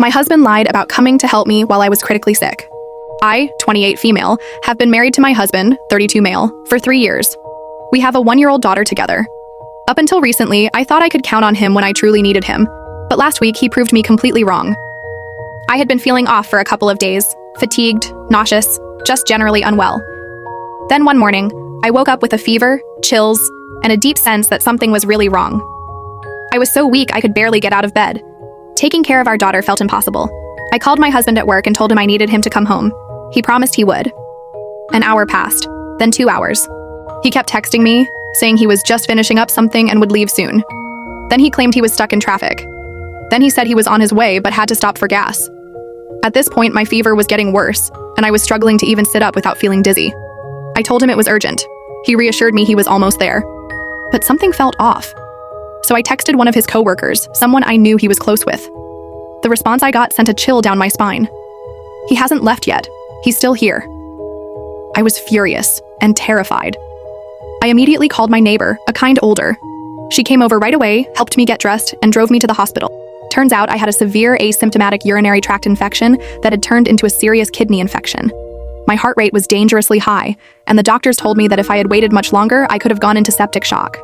My husband lied about coming to help me while I was critically sick. I, 28 female, have been married to my husband, 32 male, for 3 years. We have a 1-year-old daughter together. Up until recently, I thought I could count on him when I truly needed him, but last week he proved me completely wrong. I had been feeling off for a couple of days, fatigued, nauseous, just generally unwell. Then one morning, I woke up with a fever, chills, and a deep sense that something was really wrong. I was so weak I could barely get out of bed. Taking care of our daughter felt impossible. I called my husband at work and told him I needed him to come home. He promised he would. An hour passed, then 2 hours. He kept texting me, saying he was just finishing up something and would leave soon. Then he claimed he was stuck in traffic. Then he said he was on his way but had to stop for gas. At this point, my fever was getting worse, and I was struggling to even sit up without feeling dizzy. I told him it was urgent. He reassured me he was almost there. But something felt off. So I texted one of his coworkers, someone I knew he was close with. The response I got sent a chill down my spine. He hasn't left yet. He's still here. I was furious and terrified. I immediately called my neighbor, a kind older. She came over right away, helped me get dressed, and drove me to the hospital. Turns out I had a severe asymptomatic urinary tract infection that had turned into a serious kidney infection. My heart rate was dangerously high, and the doctors told me that if I had waited much longer, I could have gone into septic shock.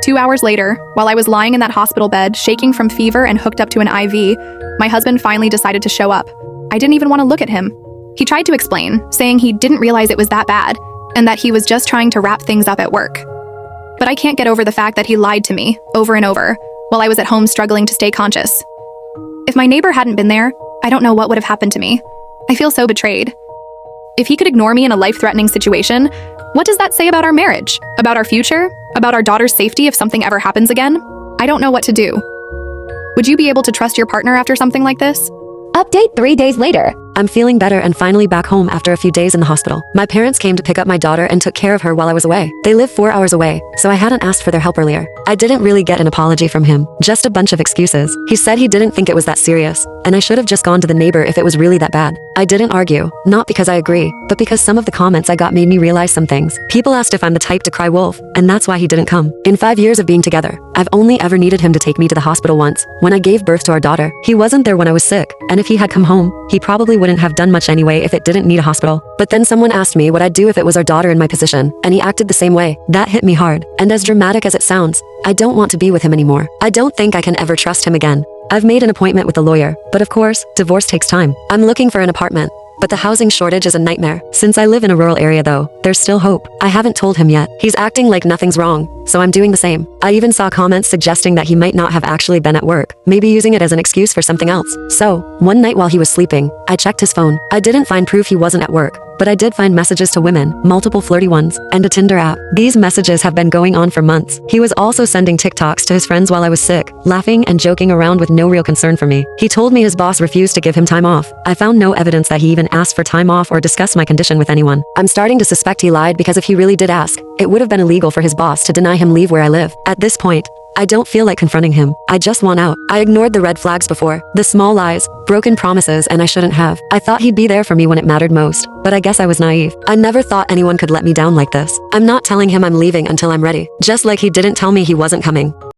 2 hours later, while I was lying in that hospital bed, shaking from fever and hooked up to an IV, my husband finally decided to show up. I didn't even want to look at him. He tried to explain, saying he didn't realize it was that bad, and that he was just trying to wrap things up at work. But I can't get over the fact that he lied to me, over and over, while I was at home struggling to stay conscious. If my neighbor hadn't been there, I don't know what would have happened to me. I feel so betrayed. If he could ignore me in a life-threatening situation, what does that say about our marriage? About our future? About our daughter's safety if something ever happens again? I don't know what to do. Would you be able to trust your partner after something like this? Update 3 days later. I'm feeling better and finally back home after a few days in the hospital. My parents came to pick up my daughter and took care of her while I was away. They live 4 hours away, so I hadn't asked for their help earlier. I didn't really get an apology from him, just a bunch of excuses. He said he didn't think it was that serious, and I should have just gone to the neighbor if it was really that bad. I didn't argue, not because I agree, but because some of the comments I got made me realize some things. People asked if I'm the type to cry wolf, and that's why he didn't come. In 5 years of being together, I've only ever needed him to take me to the hospital once, when I gave birth to our daughter. He wasn't there when I was sick, and if he had come home, he probably wouldn't have done much anyway if it didn't need a hospital. But then someone asked me what I'd do if it was our daughter in my position, and he acted the same way. That hit me hard. And as dramatic as it sounds, I don't want to be with him anymore. I don't think I can ever trust him again. I've made an appointment with a lawyer, but of course, divorce takes time. I'm looking for an apartment, but the housing shortage is a nightmare. Since I live in a rural area though, there's still hope. I haven't told him yet. He's acting like nothing's wrong, so I'm doing the same. I even saw comments suggesting that he might not have actually been at work, maybe using it as an excuse for something else. So, one night while he was sleeping, I checked his phone. I didn't find proof he wasn't at work, but I did find messages to women, multiple flirty ones, and a Tinder app. These messages have been going on for months. He was also sending TikToks to his friends while I was sick, laughing and joking around with no real concern for me. He told me his boss refused to give him time off. I found no evidence that he even asked for time off or discussed my condition with anyone. I'm starting to suspect he lied because if he really did ask, it would have been illegal for his boss to deny him leave where I live. At this point, I don't feel like confronting him. I just want out. I ignored the red flags before, the small lies, broken promises, and I shouldn't have. I thought he'd be there for me when it mattered most, but I guess I was naive. I never thought anyone could let me down like this. I'm not telling him I'm leaving until I'm ready, just like he didn't tell me he wasn't coming.